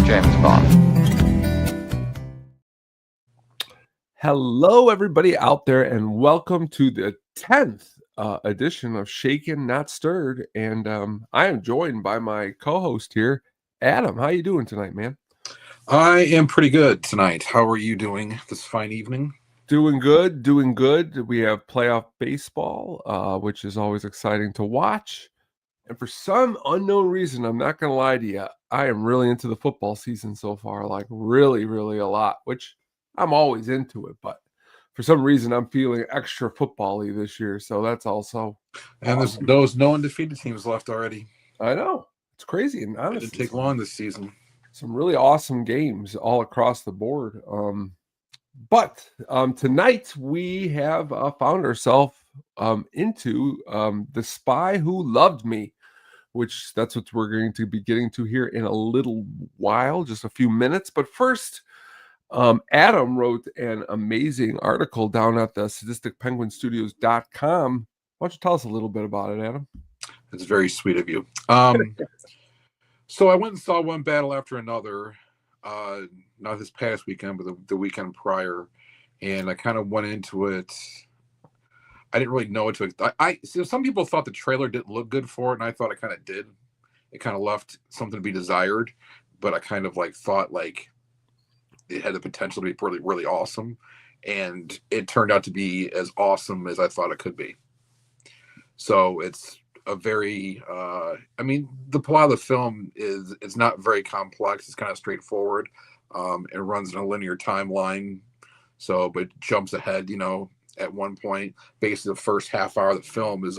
James Bond. Hello, everybody out there, and welcome to the 10th edition of Shakin, Not Stirred. And I am joined by my co-host here, Adam. How you doing tonight, man? I am pretty good tonight. How are you doing this fine evening? Doing good, doing good. We have playoff baseball, which is always exciting to watch. And for some unknown reason, I'm not going to lie to you, I am really into the football season so far, like really, really a lot, which I'm always into it. But for some reason, I'm feeling extra football-y this year. So that's also And awesome. there's no undefeated teams left already. I know. It's crazy. And It honestly, didn't take long this season. some really awesome games all across the board. But tonight we have found ourselves into The Spy Who Loved Me, which that's what we're going to be getting to here in a little while, just a few minutes. But first, Adam wrote an amazing article down at the SadisticPenguinStudios.com. Why don't you tell us a little bit about it, Adam? It's very sweet of you. So I went and saw one battle after another, not this past weekend, but the weekend prior, and I kind of went into it. I didn't really know what to expect. So some people thought the trailer didn't look good for it, and I thought it kind of did. It kind of left something to be desired, but I kind of thought it had the potential to be really, really awesome, and it turned out to be as awesome as I thought it could be. So it's a very, the plot of the film it's not very complex. It's kind of straightforward. It runs in a linear timeline, but it jumps ahead, at one point. Basically, the first half hour of the film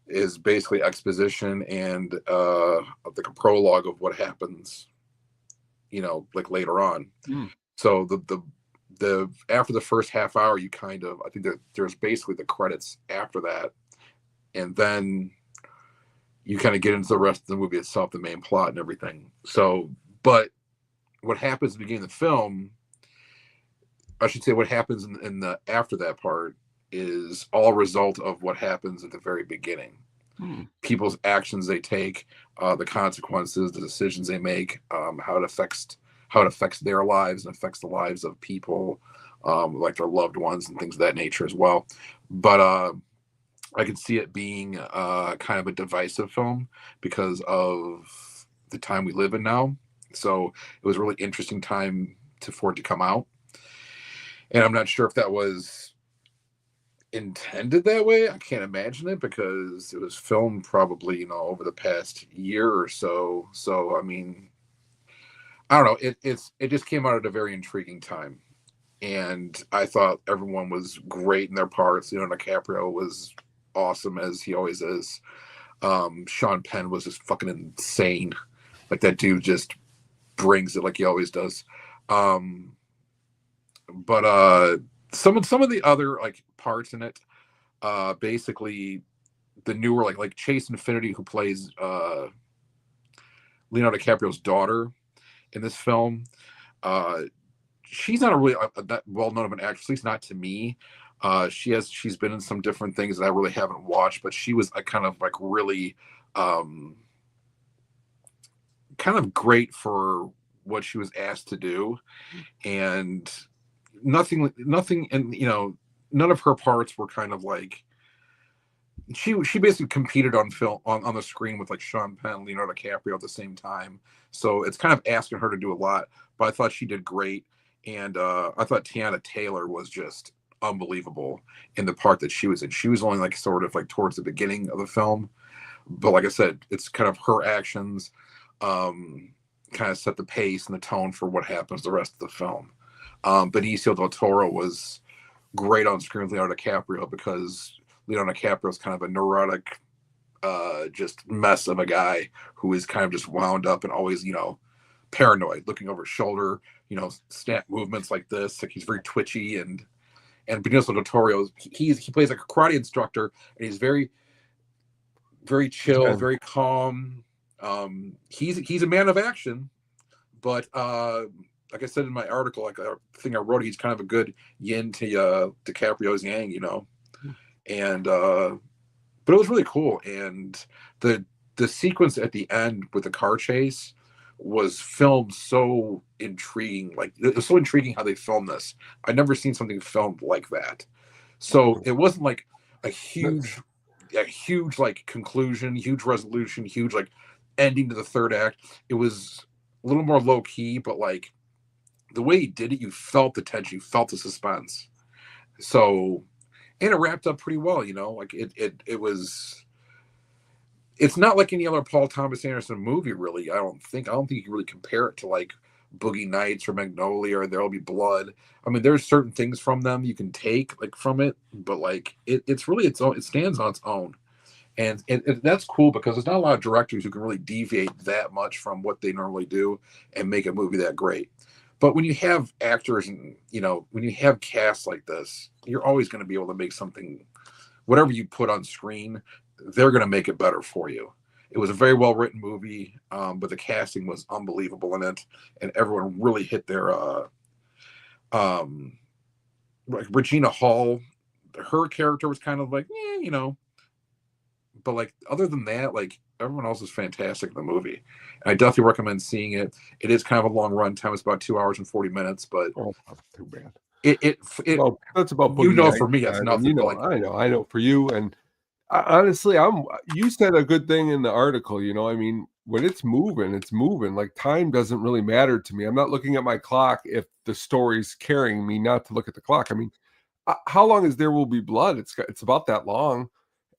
is basically exposition and like a prologue of what happens, later on. So the after the first half hour, I think that there's basically the credits after that, and then you kind of get into the rest of the movie itself, the main plot and everything. So, but what happens at the beginning of the film, I should say, what happens in the after that part is all a result of what happens at the very beginning. People's actions they take, the consequences, the decisions they make, how it affects their lives and affects the lives of people, like their loved ones and things of that nature as well. But I could see it being kind of a divisive film because of the time we live in now. So it was a really interesting time for it to come out. And I'm not sure if that was intended that way. I can't imagine it because it was filmed probably, over the past year or so. So, I mean, I don't know. It just came out at a very intriguing time. And I thought everyone was great in their parts. DiCaprio was awesome as he always is. Sean Penn was just fucking insane. Like that dude just brings it like he always does. But some of the other parts in it, basically the newer like Chase Infinity, who plays Leonardo DiCaprio's daughter in this film, she's not a really that well known of an actress, at least not to me. She's been in some different things that I really haven't watched, but she was kind of really kind of great for what she was asked to do, and nothing and none of her parts were kind of she basically competed on film on the screen with Sean Penn and Leonardo DiCaprio at the same time. So it's kind of asking her to do a lot, but I thought she did great. And I thought Tiana Taylor was just unbelievable in the part that she was in. She was only sort of towards the beginning of the film, but like I said, it's kind of her actions kind of set the pace and the tone for what happens the rest of the film. Benicio del Toro was great on screen with Leonardo DiCaprio because Leonardo DiCaprio is kind of a neurotic, just mess of a guy who is kind of just wound up and always, paranoid, looking over his shoulder, snap movements like this. He's very twitchy, and Benicio del Toro, he plays like a karate instructor, and he's very, very chill, very calm. He's a man of action, but like I said in my article, a thing I wrote, he's kind of a good yin to DiCaprio's yang, and but it was really cool. And the sequence at the end with the car chase was filmed so intriguing. Like it was so intriguing how they filmed this. I'd never seen something filmed like that. So it wasn't like a huge, a huge like conclusion, huge resolution, huge like ending to the third act. It was a little more low key, but like the way he did it, you felt the tension, you felt the suspense. So, and it wrapped up pretty well, you know. Like it was. It's not like any other Paul Thomas Anderson movie, really. I don't think. I don't think you can really compare it to like Boogie Nights or Magnolia or There'll Be Blood. I mean, there's certain things from them you can take like from it, but like it's really its own. It stands on its own, and that's cool because there's not a lot of directors who can really deviate that much from what they normally do and make a movie that great. But when you have actors and when you have casts like this, you're always going to be able to make something. Whatever you put on screen, they're going to make it better for you. It was a very well written movie, but the casting was unbelievable in it, and everyone really hit their. Like Regina Hall, her character was kind of like, but like other than that, like everyone else is fantastic in the movie. And I definitely recommend seeing it. It is kind of a long run time; it's about 2 hours and 40 minutes, but Oh, not too bad. it Well, that's about Boogie Nights for me, that's time, and nothing. But like, I know for you, and honestly, you said a good thing in the article, I mean, when it's moving, it's moving. Like time doesn't really matter to me. I'm not looking at my clock if the story's carrying me not to look at the clock. I mean, how long is There Will Be Blood? It's about that long.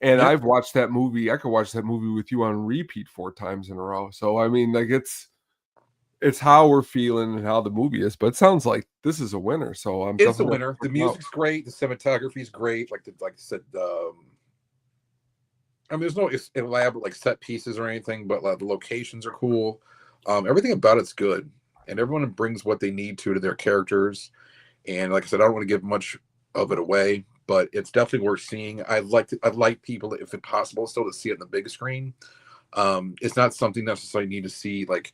And yeah, I've watched that movie. I could watch that movie with you on repeat 4 times in a row. So I mean, like it's how we're feeling and how the movie is. But it sounds like this is a winner. So I'm it's a definitely winner. The gonna check it out. music's great. The cinematography is great. Like I said, I mean, there's no elaborate like set pieces or anything, but the locations are cool. Everything about it's good, and everyone brings what they need to their characters. And like I said, I don't want to give much of it away, but it's definitely worth seeing. I'd like people, if it's possible, still to see it in the big screen. It's not something necessarily need to see like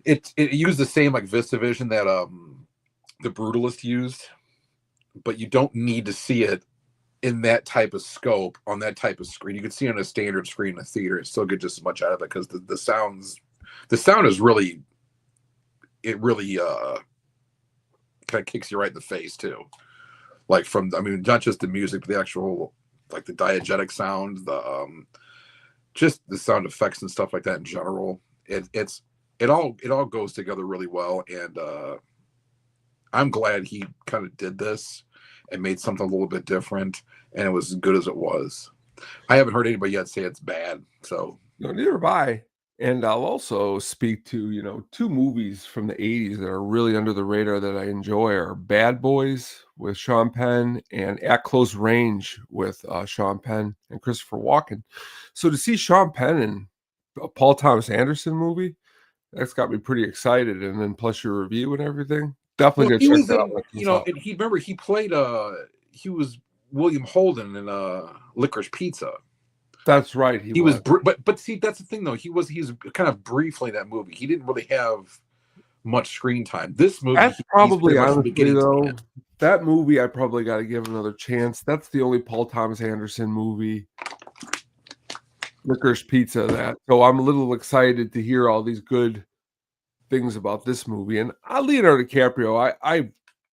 it used the same like VistaVision that the Brutalist used, but you don't need to see it in that type of scope on that type of screen. You can see it on a standard screen in a theater and still get just as much out of it because the sound is really kind of kicks you right in the face too. Like from I mean not just the music, but the actual like the diegetic sound, the just the sound effects and stuff like that in general. It all goes together really well, and I'm glad he kind of did this and made something a little bit different, and it was as good as it was. I haven't heard anybody yet say it's bad. So No, neither have I. And I'll also speak to, 2 movies from the '80s that are really under the radar that I enjoy are Bad Boys with Sean Penn and At Close Range with Sean Penn and Christopher Walken. So to see Sean Penn in a Paul Thomas Anderson movie, that's got me pretty excited. And then plus your review and everything, definitely well, gonna he check was that out in when it comes out. and he remember he played he was William Holden in Licorice Pizza. That's right, he He was, was. but see, that's the thing though. He's kind of briefly in that movie. He didn't really have much screen time. This movie, That's he's probably pretty much the honestly, beginning to the though, end. that movie I probably gotta give another chance. That's the only Paul Thomas Anderson movie, Licorice Pizza, that so I'm a little excited to hear all these good things about this movie, and, Leonardo DiCaprio, I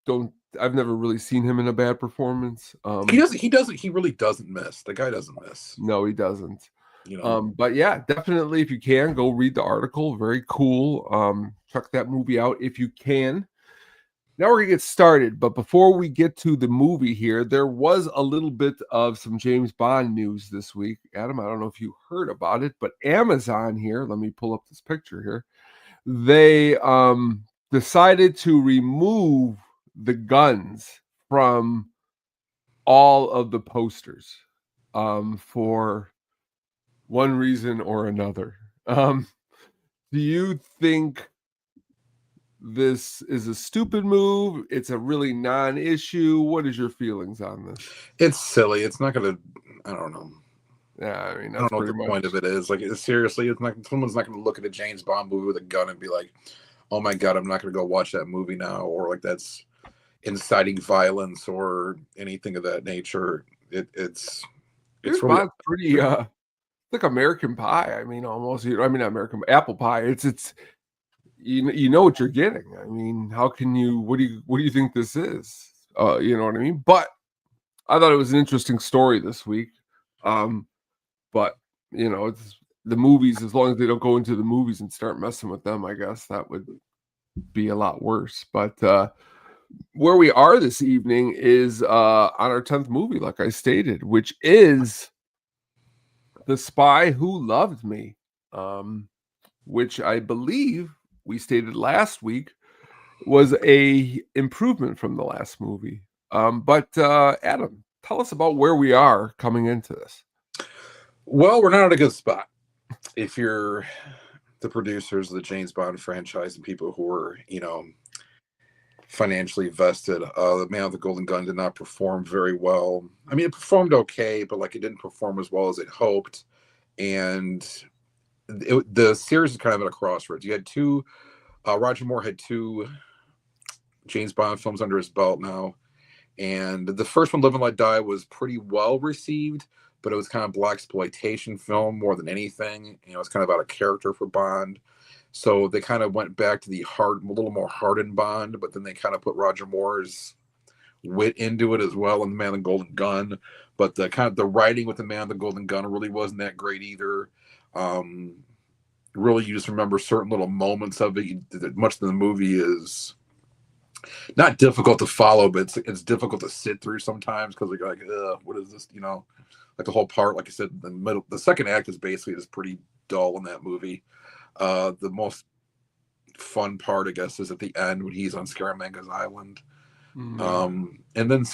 don't I've never really seen him in a bad performance, He really doesn't miss. The guy doesn't miss. no, he doesn't, You know. but yeah, definitely, if you can, go read the article, very cool, check that movie out if you can. Now we're gonna get started, but before we get to the movie here, there was a little bit of some James Bond news this week. Adam, I don't know if you heard about it, but Amazon here, let me pull up this picture here. They decided to remove the guns from all of the posters for one reason or another. Do you think this is a stupid move? It's a really non-issue. What is your feelings on this? It's silly. It's not gonna. I don't know. Yeah, I mean I don't that's know what pretty the point of much. it is. Like, seriously, it's not. Someone's not gonna look at a James Bond movie with a gun and be like, "Oh my god, I'm not gonna go watch that movie now," or like that's inciting violence or anything of that nature. It's James really Bond's pretty like American Pie. I mean, almost. I mean, not American Apple Pie. It's you know what you're getting. I mean, how can you? What do you think this is? You know what I mean? But I thought it was an interesting story this week. Um, but it's the movies. As long as they don't go into the movies and start messing with them, I guess that would be a lot worse. But where we are this evening is on our 10th movie, like I stated, which is The Spy Who Loved Me, which I believe we stated last week was a improvement from the last movie. But Adam, tell us about where we are coming into this. Well, we're not in a good spot. If you're the producers of the James Bond franchise and people who are, financially vested, the Man with the Golden Gun did not perform very well. I mean, it performed okay, but like it didn't perform as well as it hoped. And the series is kind of at a crossroads. You had Roger Moore had two James Bond films under his belt now. And the first one, Live and Let Die, was pretty well received, but it was kind of blaxploitation film more than anything. It's kind of about a character for Bond. So they kind of went back to a little more hardened Bond, but then they kind of put Roger Moore's wit into it as well in The Man with the Golden Gun. But the writing with The Man with the Golden Gun really wasn't that great either. Really, you just remember certain little moments of it. Much of the movie is not difficult to follow, but it's difficult to sit through sometimes because you're like, what is this? Like the whole part, like I said, the second act is basically just pretty dull in that movie. The most fun part, I guess, is at the end when he's on Scaramanga's Island. And then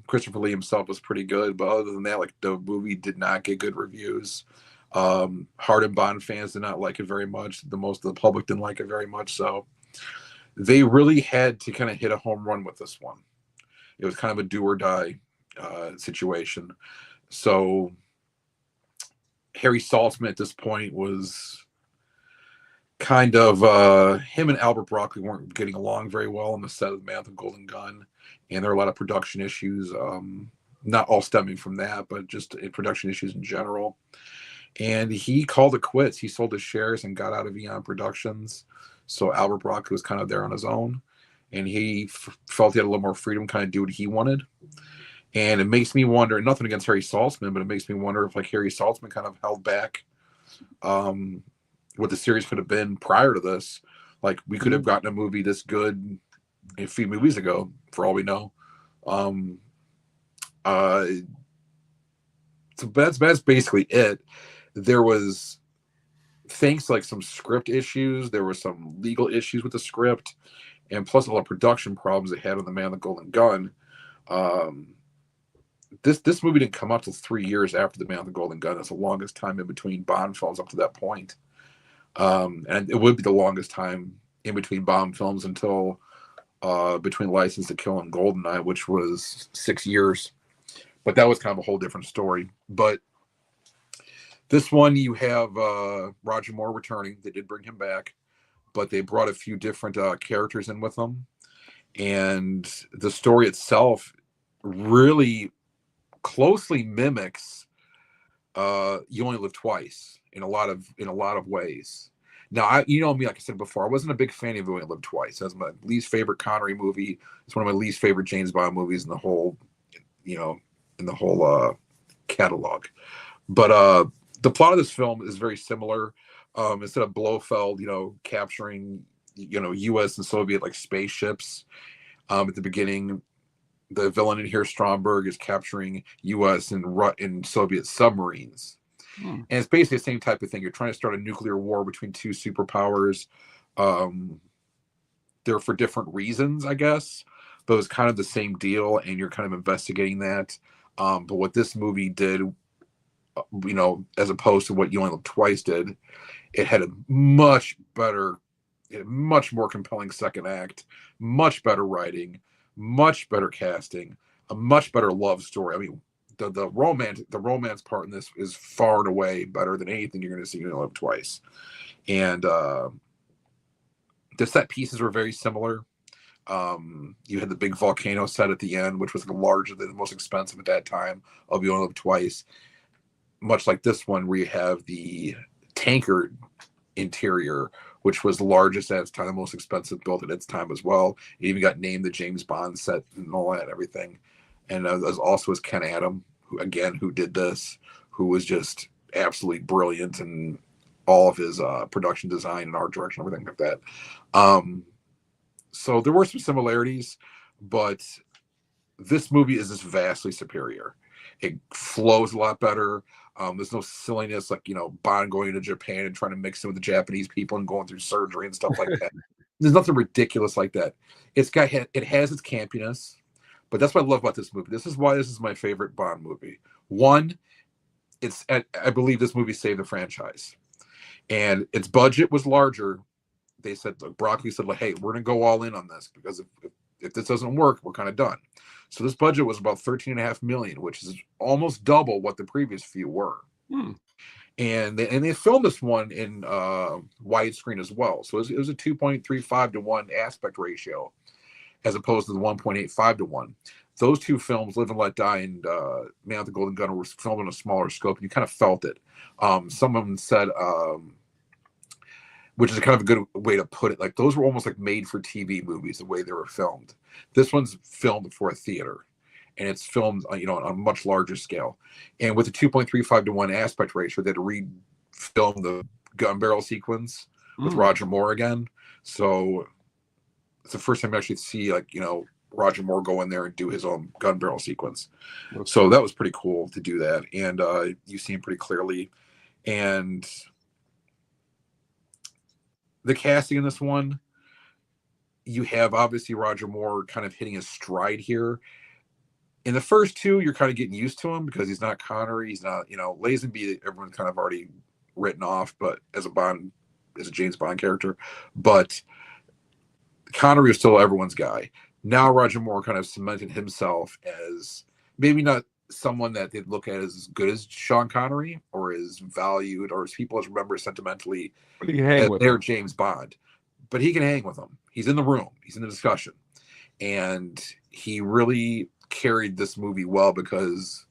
Christopher Lee himself was pretty good, but other than that, like the movie did not get good reviews. Hardened Bond fans did not like it very much. Most of the public didn't like it very much. So they really had to kind of hit a home run with this one. It was kind of a do or die situation. So Harry Saltzman at this point was kind of him and Albert Broccoli weren't getting along very well on the set of Man with the Golden Gun, and there were a lot of production issues, not all stemming from that, but just production issues in general. And he called it quits. He sold his shares and got out of Eon Productions. So Albert Broccoli was kind of there on his own, and he felt he had a little more freedom, kind of do what he wanted. And it makes me wonder, nothing against Harry Saltzman, but it makes me wonder if like Harry Saltzman kind of held back what the series could have been prior to this. Like we could have gotten a movie this good a few movies ago, for all we know. So that's basically it. There was things like some script issues. There were some legal issues with the script, and plus a lot of production problems they had on The Man with the Golden Gun. This movie didn't come out till 3 years after The Man with the Golden Gun. That's the longest time in between Bond films up to that point. And it would be the longest time in between Bond films until between License to Kill and Goldeneye, which was 6 years. But that was kind of a whole different story. But this one, you have Roger Moore returning. They did bring him back, but they brought a few different characters in with them. And the story itself really closely mimics You Only Live Twice in a lot of ways. Now, you know me, like I said before, I wasn't a big fan of You Only Live Twice. That's my least favorite Connery movie. It's one of my least favorite James Bond movies in the whole, catalog. But the plot of this film is very similar. Instead of Blofeld, capturing, U.S. and Soviet like spaceships, at the beginning, the villain in here, Stromberg, is capturing U.S. and Soviet submarines. And it's basically the same type of thing. You're trying to start a nuclear war between two superpowers. They're for different reasons, I guess, but it's kind of the same deal, and you're kind of investigating that. But what this movie did, as opposed to what You Only Live Twice did, it had a much more compelling second act, much better writing, much better casting, a much better love story. I mean, the romance part in this is far and away better than anything you're going to see in Live Twice. And the set pieces were very similar. You had the big volcano set at the end, which was larger than the most expensive at that time of You Only Live Twice. Much like this one, where you have the tanker interior which was the largest at its time, the most expensive built at its time as well. It even got named the James Bond set and all that and everything. And as also as Ken Adam, who did this, who was just absolutely brilliant in all of his production design and art direction, everything like that. So there were some similarities, but this movie is just vastly superior. It flows a lot better. There's no silliness like, Bond going to Japan and trying to mix in with the Japanese people and going through surgery and stuff like that. There's nothing ridiculous like that. It has its campiness, but that's what I love about this movie. This is why this is my favorite Bond movie. One, I believe this movie saved the franchise, and its budget was larger. They said, Broccoli said, hey, we're gonna go all in on this because if this doesn't work, we're kind of done. So this budget was about $13.5 million, which is almost double what the previous few were. And they filmed this one in widescreen as well. So it was a 2.35 to 1 aspect ratio, as opposed to the 1.85 to 1. Those two films, Live and Let Die and Man with the Golden Gun, were filmed on a smaller scope, and you kind of felt it. Some of them said, which is kind of a good way to put it, like those were almost like made for TV movies, the way they were filmed. This one's filmed for a theater, and it's filmed on a much larger scale. And with a 2.35 to 1 aspect ratio, they had to re-film the gun barrel sequence with Roger Moore again. So it's the first time I actually see Roger Moore go in there and do his own gun barrel sequence. So that was pretty cool to do that. And you see him pretty clearly. And the casting in this one, you have obviously Roger Moore kind of hitting his stride here. In the first two, you're kind of getting used to him because he's not Connery. He's not, Lazenby, everyone's kind of already written off, but as a James Bond character. But Connery is still everyone's guy. Now Roger Moore kind of cemented himself as maybe not someone that they'd look at as good as Sean Connery or as valued or as people remember sentimentally as their James Bond. But he can hang with them. He's in the room. He's in the discussion. And he really carried this movie well because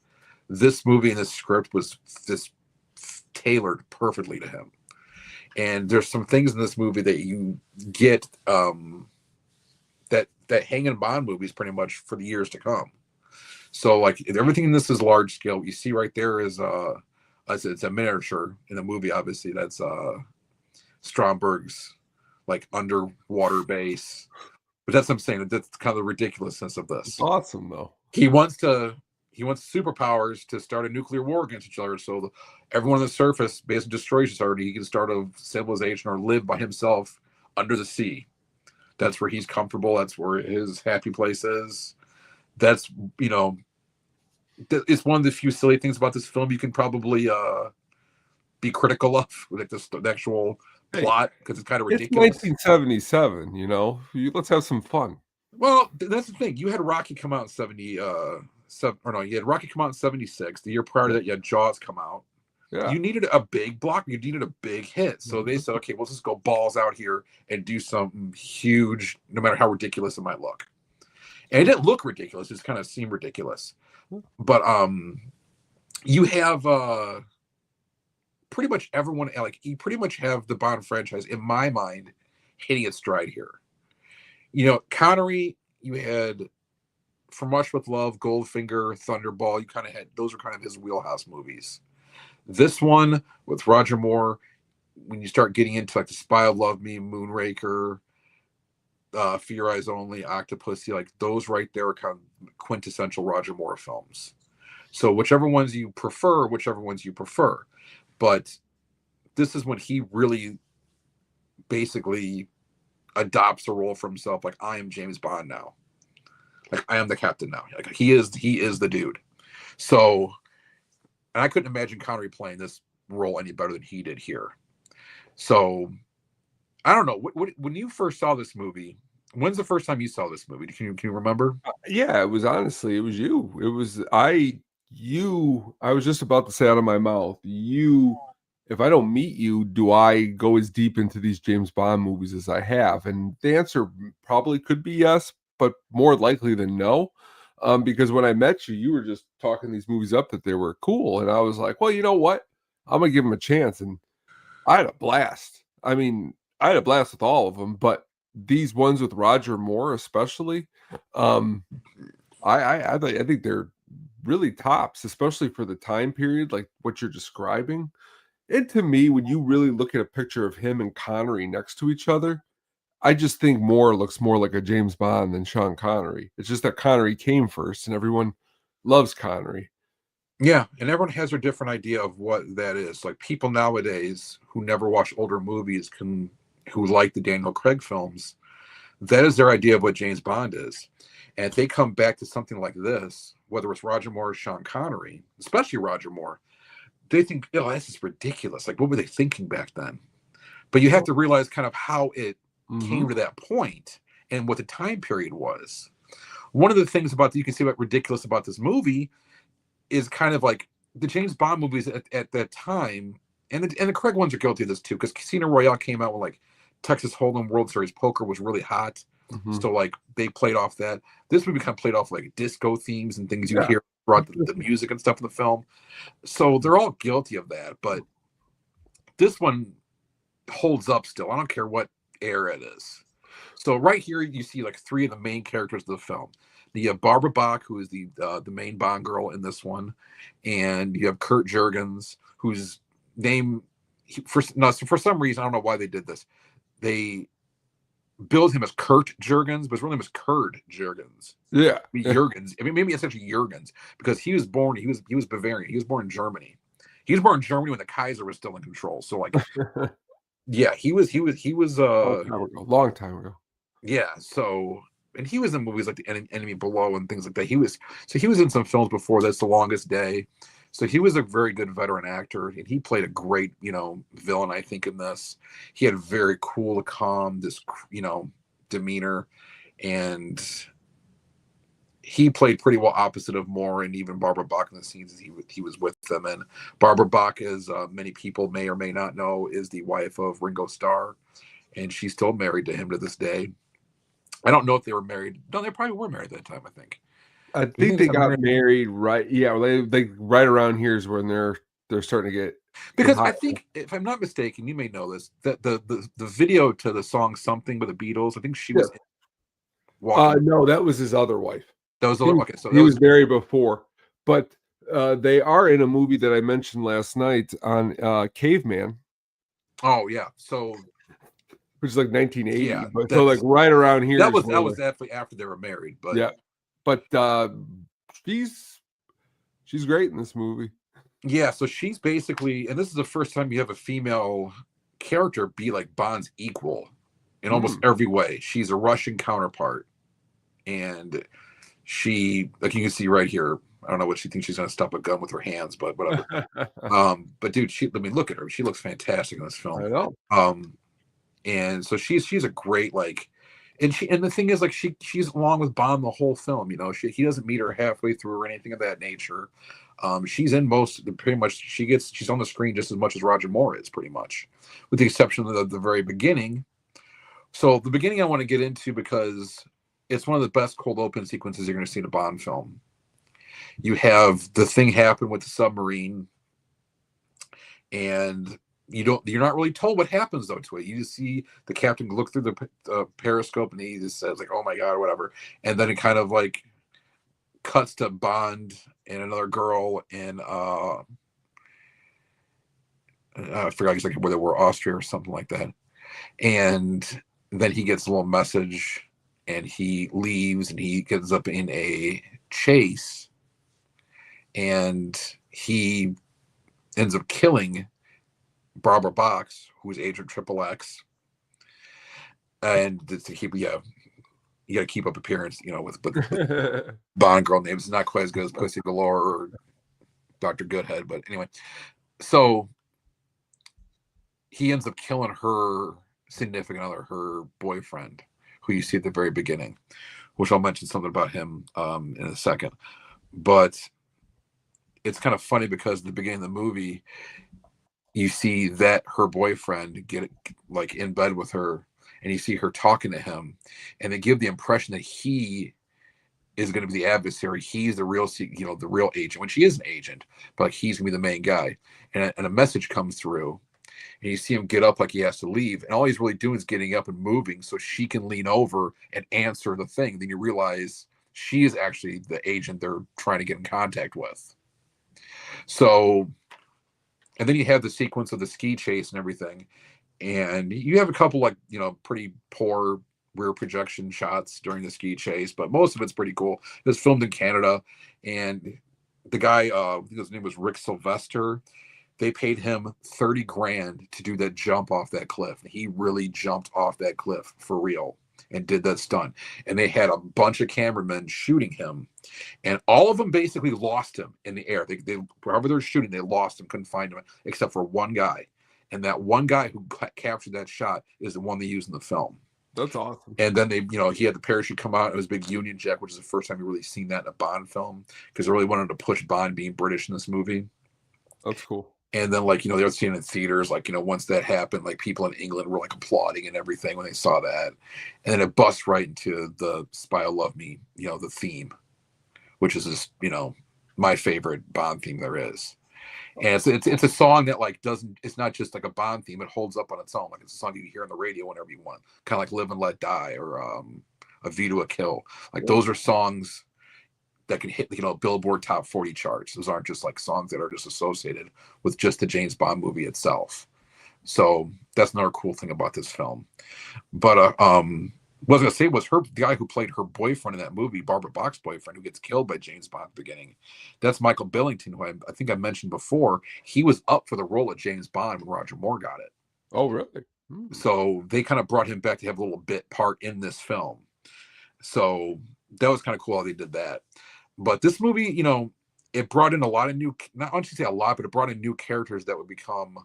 this movie and this script was this tailored perfectly to him. And there's some things in this movie that you get that hang in Bond movies pretty much for the years to come. So like everything in this is large scale. What you see right there is it's a miniature in the movie. Obviously, that's Stromberg's like underwater base. But that's what I'm saying. That's kind of the ridiculousness of this. It's awesome though. He wants superpowers to start a nuclear war against each other. So everyone on the surface basically destroys each other. He can start a civilization or live by himself under the sea. That's where he's comfortable. That's where his happy place is. That's, it's one of the few silly things about this film you can probably be critical of, like the actual plot, because it's kind of ridiculous. It's 1977, let's have some fun. Well, that's the thing. You had Rocky come out in you had Rocky come out in 76. The year prior to that, you had Jaws come out. Yeah. You needed a big block. You needed a big hit. So they said, okay, let's just go balls out here and do something huge, no matter how ridiculous it might look. And it didn't look ridiculous. It just kind of seemed ridiculous. But you have pretty much everyone, like you pretty much have the Bond franchise, in my mind, hitting its stride here. Connery, you had From Russia with Love, Goldfinger, Thunderball. You kind of had, those are kind of his wheelhouse movies. This one with Roger Moore, when you start getting into like The Spy Who Loved Me, Moonraker, For Your Eyes Only, Octopussy, like those right there are kind of quintessential Roger Moore films. So whichever ones you prefer. But this is when he really basically adopts a role for himself. Like, I am James Bond now. Like, I am the captain now. Like, he is the dude. So, and I couldn't imagine Connery playing this role any better than he did here. So, I don't know. When you first saw this movie, when's the first time you saw this movie? Can you remember? Yeah, it was you. It was I was just about to say out of my mouth, if I don't meet you, do I go as deep into these James Bond movies as I have? And the answer probably could be yes, but more likely than no. Because when I met you, you were just talking these movies up that they were cool. And I was like, well, you know what? I'm going to give them a chance. And I had a blast. I mean, I had a blast with all of them, but these ones with Roger Moore especially, um, I think they're really tops, especially for the time period, like what you're describing. And to me, when you really look at a picture of him and Connery next to each other, I just think Moore looks more like a James Bond than Sean Connery. It's just that Connery came first, and everyone loves Connery. Yeah, and everyone has their different idea of what that is. Like people nowadays who never watch older movies who like the Daniel Craig films, that is their idea of what James Bond is. And if they come back to something like this, whether it's Roger Moore or Sean Connery, especially Roger Moore, they think, oh, this is ridiculous. Like, what were they thinking back then? But you have to realize kind of how it Mhm. came to that point and what the time period was. One of the things about you can see about ridiculous about this movie is kind of like the James Bond movies at that time, and the Craig ones are guilty of this too, because Casino Royale came out when like Texas Hold'em World Series poker was really hot, Mhm. so like they played off that. This movie kind of played off like disco themes and things you Yeah. hear throughout the music and stuff in the film. So they're all guilty of that, but this one holds up still. I don't care what era it is. So right here you see like three of the main characters of the film. You have Barbara Bach, who is the main Bond girl in this one, and you have Kurt Jurgens, whose name for some reason I don't know why they did this. They billed him as Kurt Jurgens, but his real name is Kurd Jurgens. Yeah. Jurgens. I mean, maybe it's actually Jurgens because he was born. He was Bavarian. He was born in Germany. He was born in Germany when the Kaiser was still in control. So like, yeah, he was Long time ago, long time ago. yeah. So and he was in movies like The Enemy Below and things like that. He was in some films before this, The Longest Day. So he was a very good veteran actor, and he played a great, villain. I think in this, he had very cool, calm, demeanor, and he played pretty well opposite of Moore and even Barbara Bach in the scenes as he was with them. And Barbara Bach, as many people may or may not know, is the wife of Ringo Starr, and she's still married to him to this day. I don't know if they were married. No, they probably were married at that time, I think. I You think think they they got got married? married right, yeah, they right around here is when they're starting to get Because hot. I think, if I'm not mistaken, you may know this, that the video to the song "Something" with the Beatles, I think she Yeah. was in walking. No, that was his other wife. That was He was okay. So he that was was married before, but, they are in a movie that I mentioned last night on, Caveman, oh yeah. So which is like 1980, yeah, but so, like, right around here is that where was definitely after they were married, but yeah, but, she's she's great in this movie. yeah. So she's basically, and this is the first time you have a female character be like Bond's equal in almost Mm. every way. She's a Russian counterpart, and she, like you can see right here, I don't know what she thinks she's going to stop a gun with her hands, but whatever. But dude, let me look at her. She looks fantastic in this I film. know. Um, and so she's a great like, and the thing is like she's along with Bond the whole film. He doesn't meet her halfway through or anything of that nature. She's in pretty much. She's on the screen just as much as Roger Moore is, pretty much, with the exception of the very beginning. So the beginning I want to get into because it's one of the best cold open sequences you're going to see in a Bond film. You have the thing happen with the submarine, and you're not really told what happens though to it. You just see the captain look through the periscope, and he just says like, "Oh my god," or whatever, and then it kind of like cuts to Bond and another girl in I forgot exactly where they were, Austria or something like that, and then he gets a little message, and he leaves, and he gets up in a chase, and he ends up killing Barbara Box, who's Agent Triple X, and to keep you got to keep up appearance, with Bond girl names. It's not quite as good as Pussy Galore or Dr. Goodhead, but anyway. So he ends up killing her significant other, her boyfriend, who you see at the very beginning, which I'll mention something about him in a second. But it's kind of funny because at the beginning of the movie, you see that her boyfriend get like in bed with her, and you see her talking to him, and they give the impression that he is going to be the adversary. He's the real, the real agent, when she is an agent, but like he's going to be the main guy. And a message comes through, and you see him get up like he has to leave, and all he's really doing is getting up and moving so she can lean over and answer the thing. Then you realize she is actually the agent they're trying to get in contact with. So, and then you have the sequence of the ski chase and everything, and you have a couple like pretty poor rear projection shots during the ski chase, but most of it's pretty cool. It was filmed in Canada, and the guy, his name was Rick Sylvester. They paid him 30 grand to do that jump off that cliff. He really jumped off that cliff for real and did that stunt. And they had a bunch of cameramen shooting him, and all of them basically lost him in the air. They wherever they're shooting, they lost him, couldn't find him, except for one guy. And that one guy who captured that shot is the one they used in the film. That's awesome. And then he had the parachute come out. It was a big Union Jack, which is the first time you really seen that in a Bond film, because they really wanted to push Bond being British in this movie. That's cool. And then, they were seeing it in theaters, once that happened, people in England were applauding and everything when they saw that. And then it busts right into the Spy Who Loved Me, the theme, which is just, my favorite Bond theme there is. And it's a song that it's not just like a Bond theme, it holds up on its own. It's a song you can hear on the radio whenever you want, kind of like Live and Let Die or A View to a Kill. Those are songs that can hit Billboard top 40 charts. Those aren't just songs that are just associated with just the James Bond movie itself. So that's another cool thing about this film. But what I was gonna say was the guy who played her boyfriend in that movie, Barbara Bach's boyfriend, who gets killed by James Bond at the beginning. That's Michael Billington, who I think I mentioned before. He was up for the role of James Bond when Roger Moore got it. Oh, really? So they kind of brought him back to have a little bit part in this film. So that was kind of cool how they did that. But this movie, it brought in a lot of new, not I want you to say a lot, but it brought in new characters that would become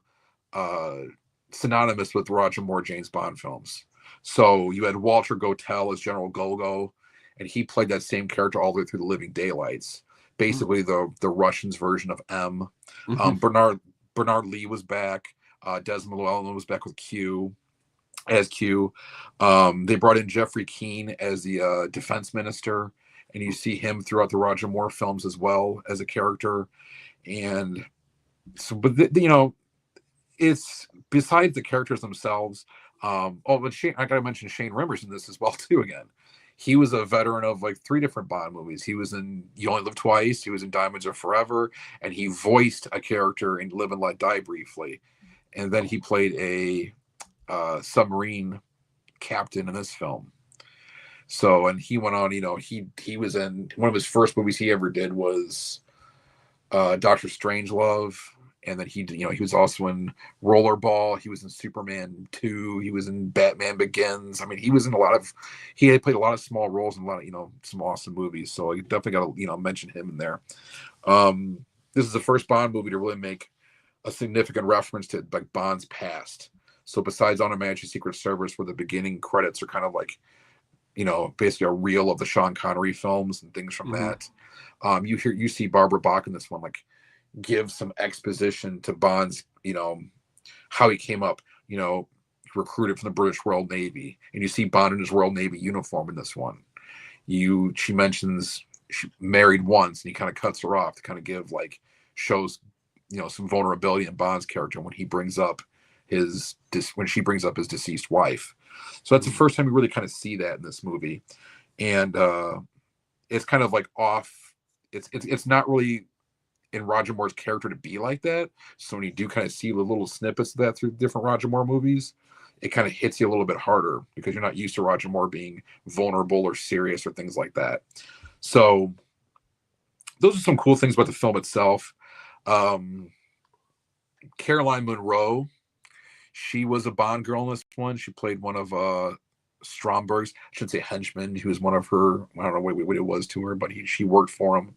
synonymous with Roger Moore James Bond films. So you had Walter Gotell as General Gogo, and he played that same character all the way through The Living Daylights. Basically, the Russians' version of M. Bernard Lee was back. Desmond Llewellyn was back with Q. As Q. They brought in Jeffrey Keane as the defense minister, and you see him throughout the Roger Moore films as well as a character. And so, but it's besides the characters themselves. But Shane, I gotta mention Shane Rimmer's in this as well too. Again, he was a veteran of 3 different Bond movies. He was in You Only Live Twice. He was in Diamonds Are Forever, and he voiced a character in Live and Let Die briefly. And then he played a submarine captain in this film. So, and he went on. He was in one of his first movies he ever did was Dr. Strangelove. And then he was also in Rollerball. He was in Superman 2. He was in Batman Begins. I mean, he was in he had played a lot of small roles in a lot of, some awesome movies. So you definitely got to, mention him in there. This is the first Bond movie to really make a significant reference to Bond's past. So besides On Her Majesty's Secret Service, where the beginning credits are kind of basically a reel of the Sean Connery films and things from that. You see Barbara Bach in this one, give some exposition to Bond's, how he came up, recruited from the British Royal Navy, and you see Bond in his Royal Navy uniform in this one. She mentions she married once, and he kind of cuts her off to kind of give shows, some vulnerability in Bond's character when he brings up when she brings up his deceased wife. So that's the first time you really kind of see that in this movie, and it's kind of off. It's not really in Roger Moore's character to be like that. So when you do kind of see the little snippets of that through different Roger Moore movies, it kind of hits you a little bit harder because you're not used to Roger Moore being vulnerable or serious or things like that. So those are some cool things about the film itself. Caroline Munro, she was a Bond girl in this one. She played one of Stromberg's, I shouldn't say henchman. He was one of her, I don't know what it was to her, but she worked for him.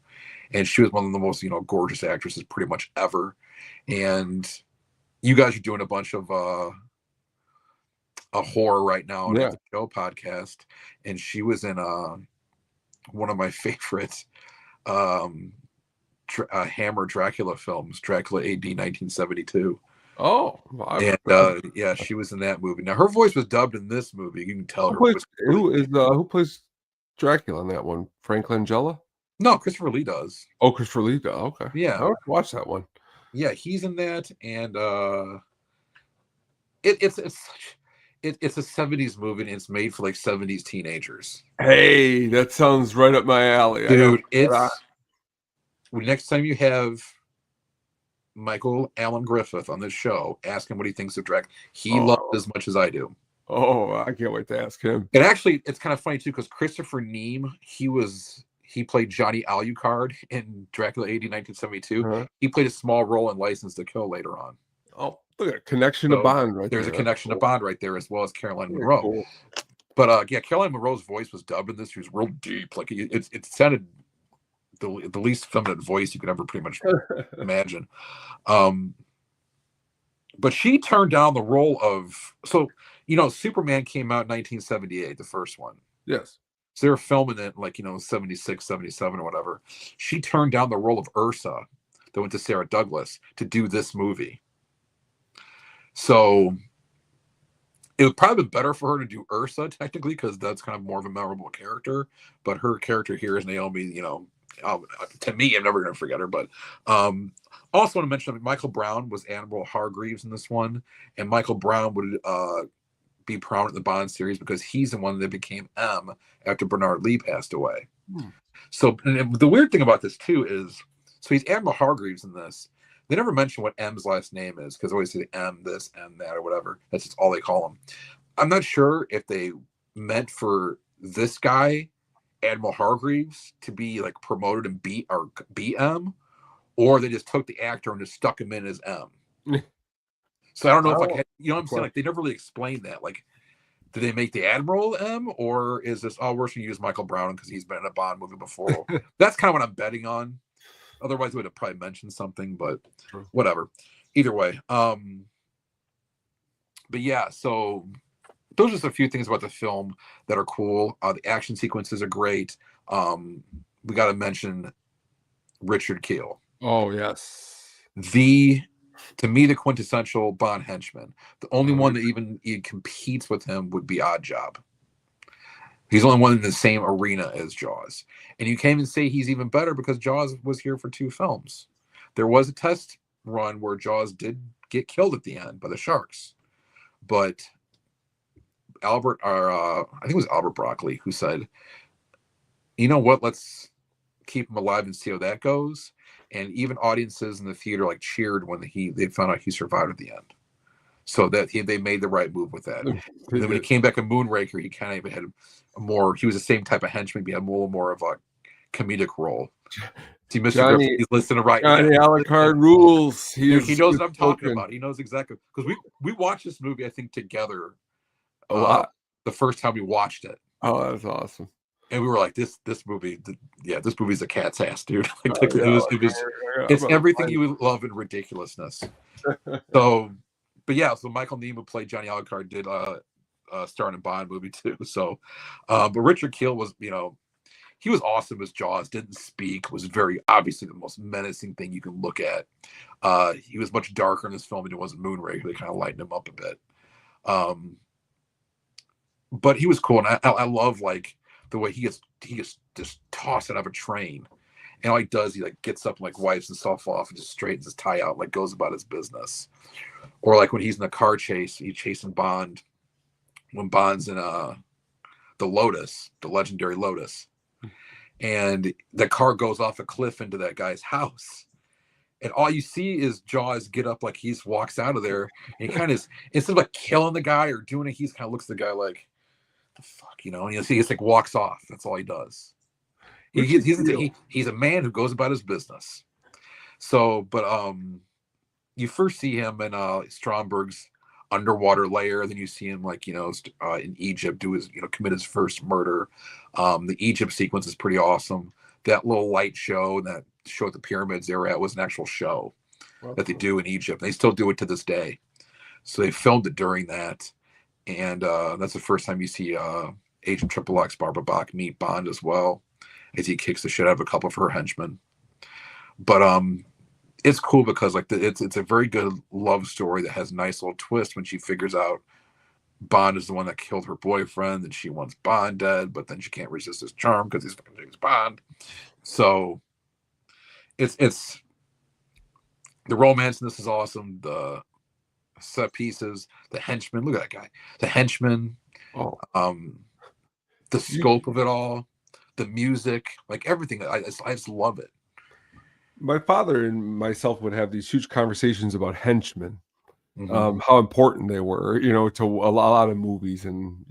And she was one of the most, gorgeous actresses pretty much ever. And you guys are doing a bunch of a horror right now on the show podcast. And she was in one of my favorite Hammer Dracula films, Dracula AD 1972. Oh, and she was in that movie. Now her voice was dubbed in this movie. You can tell who plays Dracula in that one? Frank Langella? No, Christopher Lee does. Oh, Christopher Lee does. Okay. Yeah. I want to watch that one. Yeah, he's in that, and it's a 70s movie and it's made for like 70s teenagers. Hey, that sounds right up my alley. I gotta Dude, put that on. it's next time you have Michael Allen Griffith on this show, ask him what he thinks of Dracula. He loves it Oh, as much as I do. oh, I can't wait to ask him. And actually, it's kind of funny too because Christopher Neame, he played Johnny Alucard in Dracula AD 1972. Uh-huh. He played a small role in License to Kill later on. Oh, look at a connection to So Bond right there's there. a That's connection to cool. Bond right there, as well as Caroline Very Munro. cool. But yeah, Caroline Munro's voice was dubbed in this. She was real deep. Like it sounded the least feminine voice you could ever pretty much imagine. But she turned down the role of Superman came out in 1978, the first one. Yes. So they were filming it like 76, 77 or whatever. She turned down the role of Ursa that went to Sarah Douglas to do this movie. So it would probably be better for her to do Ursa technically because that's kind of more of a memorable character. But her character here is Naomi. To me, I'm never going to forget her. But also want to mention Michael Brown was Admiral Hargreaves in this one, and Michael Brown would be prominent in the Bond series because he's the one that became M after Bernard Lee passed away. So the weird thing about this too is, so he's Admiral Hargreaves in this. They never mention what M's last name is because always say M this, M that, or whatever. That's just all they call him. I'm not sure if they meant for this guy, Admiral Hargreaves, to be like promoted and BM, or they just took the actor and just stuck him in as M. So I don't know if I'm saying, like they never really explained that. Like, did they make the Admiral M, or is this we're going to use Michael Brown because he's been in a Bond movie before? That's kind of what I'm betting on. Otherwise, we would have probably mentioned something, but whatever. Either way, but yeah. So those are just a few things about the film that are cool. The action sequences are great. We got to mention Richard Kiel. Oh yes. To me, the quintessential Bond henchman. The only one that even competes with him would be Oddjob. He's the only one in the same arena as Jaws. And you can't even say he's even better because Jaws was here for 2 films. There was a test run where Jaws did get killed at the end by the sharks. But I think it was Albert Broccoli who said, you know what, let's keep him alive and see how that goes. And even audiences in the theater cheered when they found out he survived at the end. So that they made the right move with that. And then when he came back in Moonraker, he kind of had he was the same type of henchman, but he had a little more of a comedic role. See, Mr. Griffin, he's listening right now. Johnny Alucard rules. He knows what I'm talking about. He knows exactly. Because we watched this movie, I think, together a lot. The first time we watched it. Oh, that's awesome. And we were like, this movie, this movie's a cat's ass, dude. It's everything you would love in ridiculousness. So, but yeah, so Michael Neame, who played Johnny Alucard, did star in a Bond movie too. So, but Richard Kiel was, he was awesome as Jaws. Didn't speak. Was very obviously the most menacing thing you can look at. He was much darker in this film than he was in Moonraker. They kind of lightened him up a bit. But he was cool, and I love the way he gets just tossed out of a train, and all he does, he gets up and wipes himself off and just straightens his tie out, goes about his business. Or when he's in a car chase, he's chasing Bond when Bond's in the Lotus, the legendary Lotus, and the car goes off a cliff into that guy's house, and all you see is Jaws get up he walks out of there, and he kind of instead of killing the guy or doing it, he's kind of looks at the guy the fuck, and you see he walks off. That's all he does. He's a man who goes about his business. So, but you first see him in Stromberg's underwater lair. Then you see him in Egypt commit his first murder. The Egypt sequence is pretty awesome. That little light show and that show at the pyramids they were at was an actual show that they do in Egypt. They still do it to this day. So they filmed it during that. And that's the first time you see Agent Triple X Barbara Bach meet Bond as well, as he kicks the shit out of a couple of her henchmen. But it's cool because it's a very good love story that has a nice little twist when she figures out Bond is the one that killed her boyfriend and she wants Bond dead, but then she can't resist his charm because he's fucking James Bond. So it's the romance in this is awesome. set pieces, the henchman. Look at that guy. The henchman. Oh, Um, the you, scope of it all, the music, like everything. I just love it. my father and myself would have these huge conversations about henchmen, Hmm. how important they were, to a lot of movies, and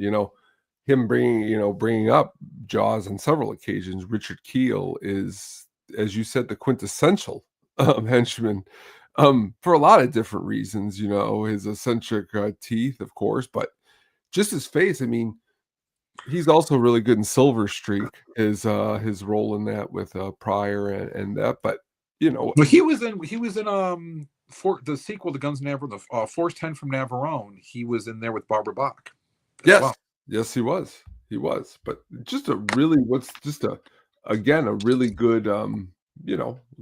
him bringing up Jaws on several occasions. Richard Keel is, as you said, the quintessential henchman, for a lot of different reasons. His eccentric teeth, of course, but just his face. I mean, he's also really good in Silver Streak, his role in that with Pryor and that. But Well, he was in for the sequel to Guns Navarone, the Force 10 from Navarone. He was in there with Barbara Bach as yes, well. yes, he was. But just a really, what's just a again a really good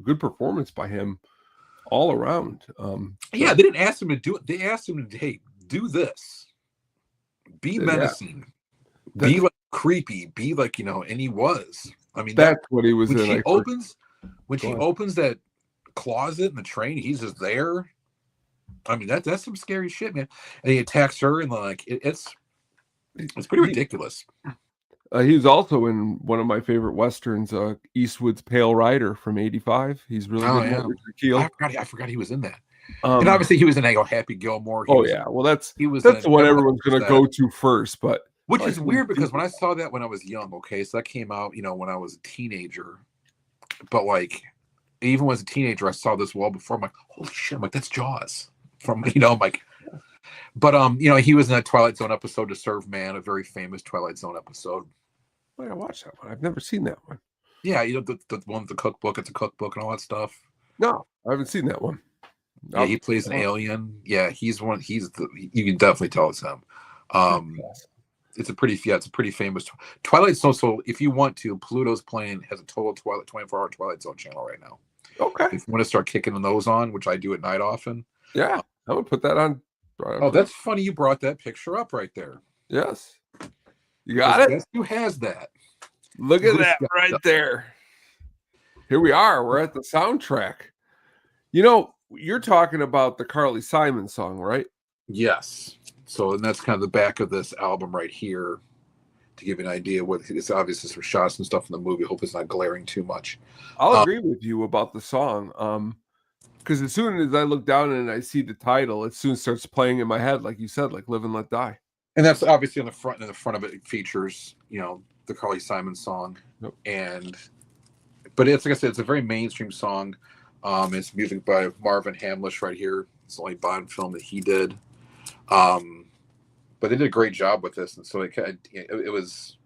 good performance by him all around. Yeah, they didn't ask him to do it. They asked him to, hey, do this, be Yeah, menacing, be that's like creepy, be like and he was. I mean that that's what he was when in. she I first opens when go she on. opens that closet in the train, he's just there. I mean that's some scary shit, man. And he attacks her, and like it's pretty He ridiculous. he was also in one of my favorite westerns, Eastwood's Pale Rider from '85. He's really Oh good in that, yeah, Richard Keel. I forgot he was in that. And Um, obviously he was in Happy Gilmore. oh yeah, well He was that's the in one everyone everyone's knows gonna that. go to first, but Which I is couldn't weird see because when I saw that when I was young, okay, so that came out, when I was a teenager. But like even as a teenager, I saw this well before. I'm like, holy shit! I'm like, that's Jaws. From I'm like, but he was in a Twilight Zone episode, To Serve Man, a very famous Twilight Zone episode. I gotta watch that one. I've never seen that one. Yeah, the one with the cookbook. It's a cookbook and all that stuff. No, I haven't seen that one. Yeah, I'll he plays an alien. Yeah, he's one. You can definitely tell it's him. Um, Awesome. it's a pretty famous Twilight Zone. So if you want to, Pluto's playing has a total Twilight 24-hour Twilight Zone channel right now. Okay. If you want to start kicking those on, which I do at night often. Yeah, I'm gonna put that on right Oh, after that's this. funny. You brought that picture up right there Yes. You because got it? guess who has that? Look at Who's that got right that? there. Here we are. We're at the soundtrack. You're talking about the Carly Simon song, right? Yes. So, and that's kind of the back of this album right here to give you an idea what it's obviously some shots and stuff in the movie. Hope it's not glaring too much. I'll Um, agree with you about the song. Because as soon as I look down and I see the title, it soon starts playing in my head, like you said, like "Live and Let Die." and that's obviously on the front. And the front of it features, the Carly Simon song, Yep. but it's like I said, it's a very mainstream song. It's music by Marvin Hamlish right here. It's the only Bond film that he did. But they did a great job with this, and so it was.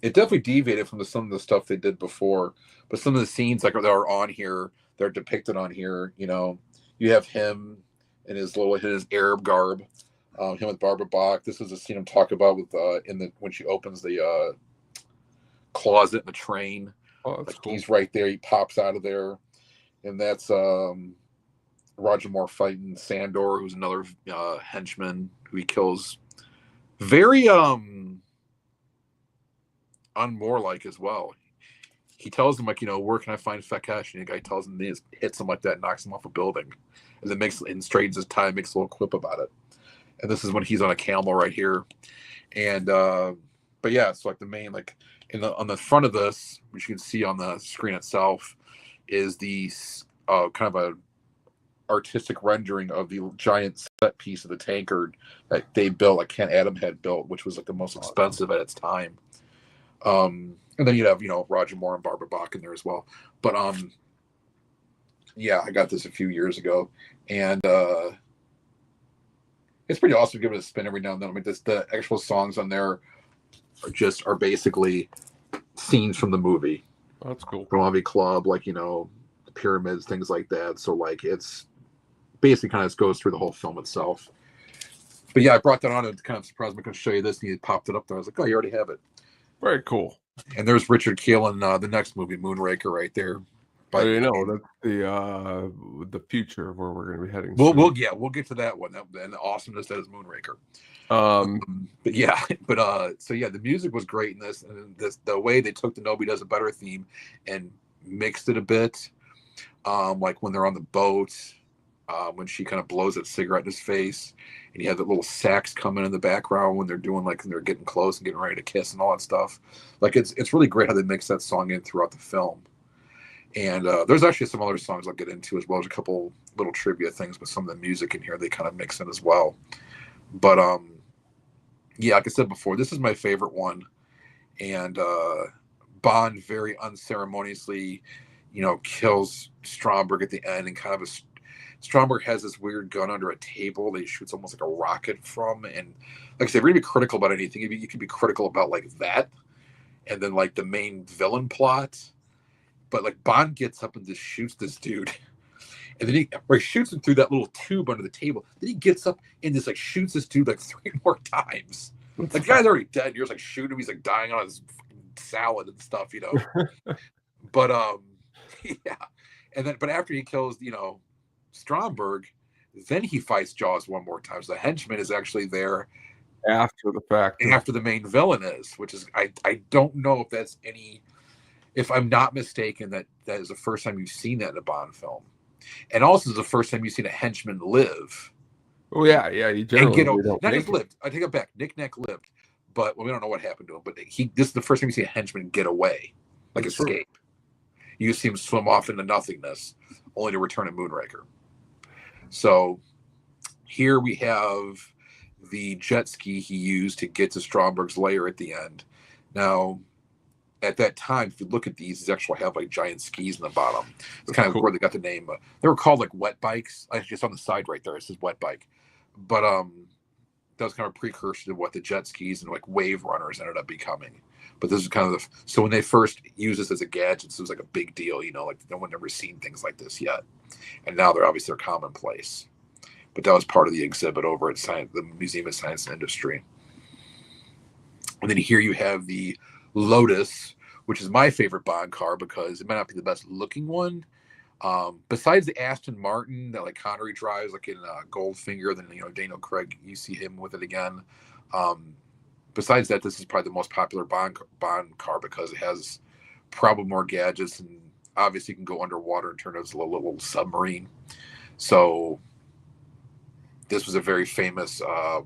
It definitely deviated from some of the stuff they did before, but some of the scenes that are on here, they're depicted on here. You have him in his Arab garb, him with Barbara Bach. This is a scene I'm talking about with when she opens the closet in the train. Oh, that's Like cool. he's right there. He pops out of there, and that's Roger Moore fighting Sandor, who's another henchman who he kills. Very unmore-like as well. He tells him, like, where can I find Fekesh? And the guy tells him, he hits him like that, knocks him off a building, and then straightens his tie, makes a little quip about it. And this is when he's on a camel right here. And but yeah, it's like the main, like on the front of this, which you can see on the screen itself, is the kind of a artistic rendering of the giant set piece of the tankard that they built, like Ken Adam had built, which was like the most expensive at its time. And then you'd have, Roger Moore and Barbara Bach in there as well. But yeah, I got this a few years ago, and it's pretty awesome to give it a spin every now and then. I mean, the actual songs on there are basically scenes from the movie. Oh, that's cool. From Club, like, the pyramids, things like that. So like it's basically kind of goes through the whole film itself. But yeah, I brought that on and kind of surprised me. I could show you this, and he popped it up there. I was like, oh, you already have it. Very cool. And there's Richard Keel in the next movie, Moonraker, right there. But that's the future of where we're going to be heading. We'll get to that one. And the awesomeness that is Moonraker. But yeah, so yeah, the music was great in this, and the way they took the Nobody Does It Better theme and mixed it a bit, like when they're on the boat, when she kind of blows that cigarette in his face, and you have the little sax coming in the background when they're doing like when they're getting close and getting ready to kiss and all that stuff. Like it's really great how they mix that song in throughout the film. And there's actually some other songs I'll get into as well. There's a couple little trivia things with some of the music in here they kind of mix in as well. But yeah, like I said before, this is my favorite one. And Bond very unceremoniously, kills Stromberg at the end, and kind of Stromberg has this weird gun under a table that he shoots almost like a rocket from. And like I said, if you're gonna be critical about anything, you can be critical about like that, and then like the main villain plot. But like Bond gets up and just shoots this dude, and then he shoots him through that little tube under the table. Then he gets up and just like shoots this dude like 3 more times. The guy's already dead. You're just like shooting him. He's like dying on his salad and stuff, But yeah, and then but after he kills Stromberg, then he fights Jaws one more time. So the henchman is actually there after the fact, after the main villain is, which is I don't know if that's any. If I'm not mistaken, that is the first time you've seen that in a Bond film, and also is the first time you've seen a henchman live. Oh yeah, he generally not just lived. I take it back. Nick Nack lived, but we don't know what happened to him. But this is the first time you see a henchman get away, like That's escape. True. You see him swim off into nothingness, only to return at Moonraker. So here we have the jet ski he used to get to Stromberg's lair at the end. Now, at that time, if you look at these actually have like giant skis in the bottom. It's kind of cool. Where they got the name. They were called like wet bikes. I just on the side right there, it says wet bike. But that was kind of a precursor to what the jet skis and like wave runners ended up becoming. But this is kind of so when they first used this as a gadget, this was like a big deal, like no one ever seen things like this yet. And now they're obviously commonplace. But that was part of the exhibit over at the Museum of Science and Industry. And then here you have the Lotus, which is my favorite Bond car because it might not be the best looking one. Besides the Aston Martin that like Connery drives, like in Goldfinger, then Daniel Craig, you see him with it again. Besides that, this is probably the most popular Bond car because it has probably more gadgets, and obviously you can go underwater and turn it into a little submarine. So this was a very famous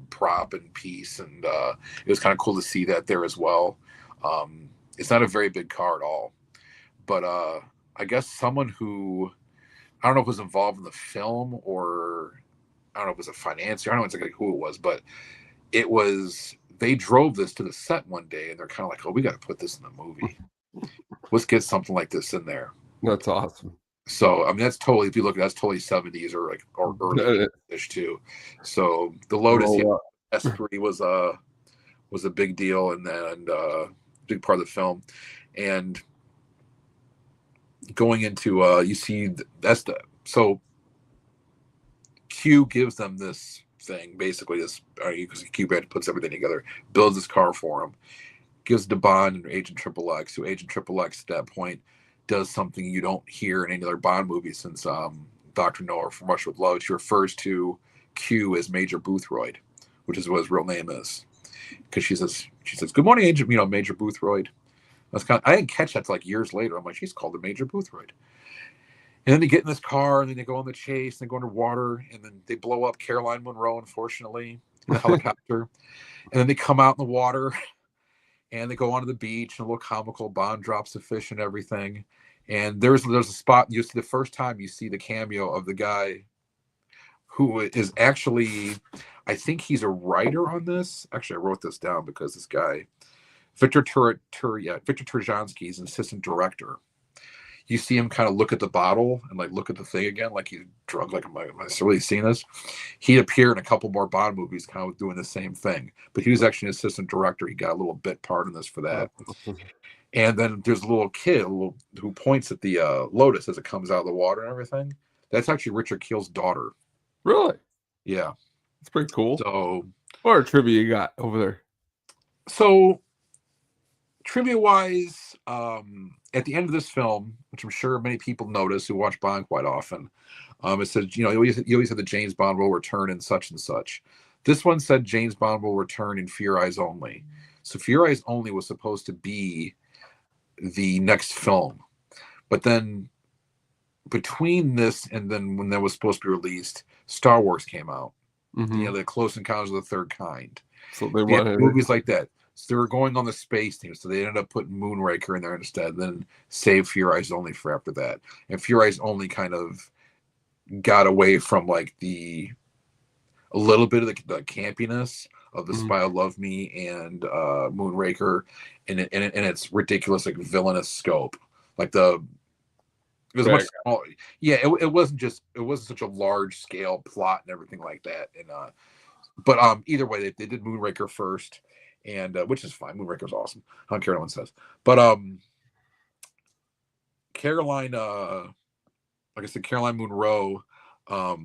prop and piece, and it was kind of cool to see that there as well. It's not a very big car at all, but I guess someone who, I don't know if was involved in the film or I don't know if it was a financier, I don't know exactly who it was, but they drove this to the set one day and they're kind of like, oh, we got to put this in the movie. Let's get something like this in there. That's awesome. So, I mean, that's totally, if you look at it, that's totally 70s or early-ish too. So the Lotus S3 was a big deal and big part of the film. And going into you see so Q gives them this thing, basically this because Q puts everything together, builds this car for him, gives it to Bond and Agent Triple X. So Agent Triple X at that point does something you don't hear in any other Bond movie since Dr. No from Russia with Love. She refers to Q as Major Boothroyd, which is what his real name is, because she says good morning, Agent Major Boothroyd. I didn't catch that till like years later. I'm like, she's called the Major Boothroyd. And then they get in this car, and then they go on the chase, and they go underwater, and then they blow up Caroline Monroe, unfortunately, in the helicopter. And then they come out in the water, and they go onto the beach, and a little comical Bond drops the fish and everything. And there's a spot, you see the first time you see the cameo of the guy who is actually, I think he's a writer on this. Actually, I wrote this down because this guy, Victor Turjansky is an assistant director. You see him kind of look at the bottle and like look at the thing again, like he's drunk. Like, am I really seeing this? He appeared in a couple more Bond movies, kind of doing the same thing. But he was actually an assistant director. He got a little bit part in this for that. And then there's a little kid who points at the Lotus as it comes out of the water and everything. That's actually Richard Keel's daughter. Really? Yeah, it's pretty cool. So, what trivia you got over there? So, trivia-wise, at the end of this film, which I'm sure many people notice who watch Bond quite often, it said, you always have the James Bond will return in such and such. This one said James Bond will return in For Your Eyes Only. So For Your Eyes Only was supposed to be the next film. But then between this and then when that was supposed to be released, Star Wars came out. Mm-hmm. The Close Encounters of the Third Kind. So they They had wanted movies like that. So they were going on the space team, so they ended up putting Moonraker in there instead. Then save Fear Eyes Only for after that, and Fear Eyes Only kind of got away from like a little bit of the campiness of The Mhm. Spy Who Loved Me and Moonraker, and its ridiculous like villainous scope. Like it was Bad much smaller. Yeah, it wasn't such a large scale plot and everything like that. And but either way, they did Moonraker first, and which is fine. Moonraker's awesome. I don't care what anyone says. But Caroline, like I said, Caroline Munro, I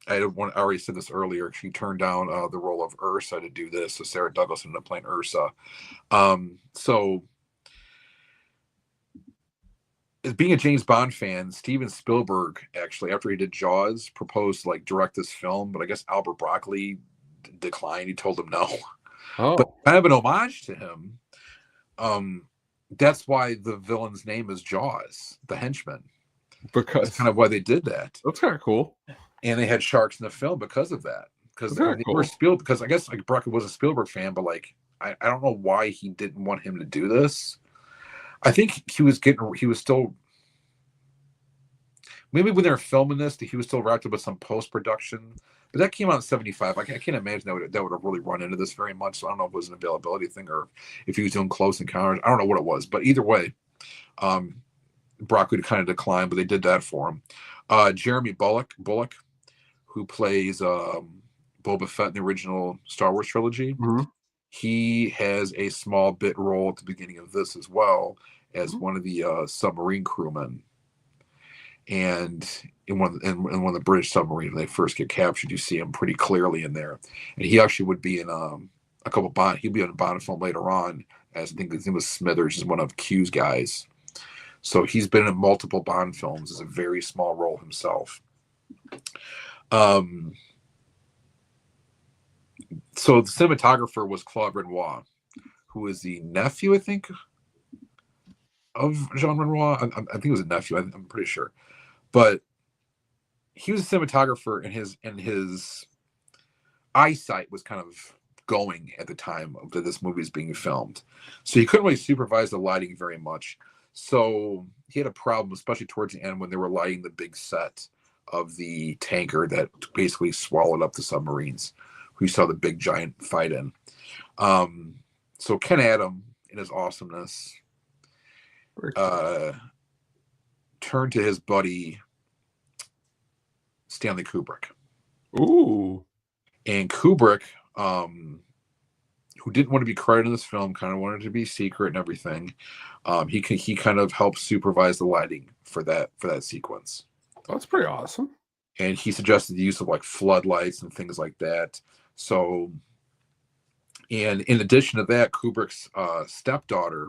already said this earlier. She turned down the role of Ursa to do this, so Sarah Douglas ended up playing Ursa. So as being a James Bond fan, Steven Spielberg actually, after he did Jaws, proposed to like direct this film, but I guess Albert Broccoli declined. He told him no. But Oh, kind of an homage to him. That's why the villain's name is Jaws, the henchman. That's because kind of why they did that. that's kind of cool. And they had sharks in the film because of that. Because That's kind of they were cool. Spielberg. Because I guess like Broccoli was a Spielberg fan, but like I don't know why he didn't want him to do this. I think he was still maybe when they were filming this, he was still wrapped up with some post production. But that came out in '75. I can't imagine that would have really run into this very much. So I don't know if it was an availability thing or if he was doing Close Encounters. I don't know what it was, but either way, Broccoli kind of declined, but they did that for him. Jeremy Bullock, who plays Boba Fett in the original Star Wars trilogy, Mm-hmm. he has a small bit role at the beginning of this as well as Mm-hmm. one of the submarine crewmen. And in one of the British submarines, when they first get captured, you see him pretty clearly in there. And he actually would be in a couple Bond. He'd be in a Bond film later on, as I think his name was Smithers, is one of Q's guys. So he's been in multiple Bond films as a very small role himself. So the cinematographer was Claude Renoir, who is the nephew, I think, of Jean Renoir. I think it was a nephew. I'm pretty sure, but he was a cinematographer, and his eyesight was kind of going at the time that this movie is being filmed, so he couldn't really supervise the lighting very much. So he had a problem, especially towards the end when they were lighting the big set of the tanker that basically swallowed up the submarines. We saw the big giant fight in. So Ken Adam, in his awesomeness, turned to his buddy Stanley Kubrick. Ooh. And Kubrick, who didn't want to be credited in this film, kind of wanted to be secret and everything. He kind of helped supervise the lighting for that sequence. That's pretty awesome. And he suggested the use of like floodlights and things like that. So, and in addition to that, Kubrick's stepdaughter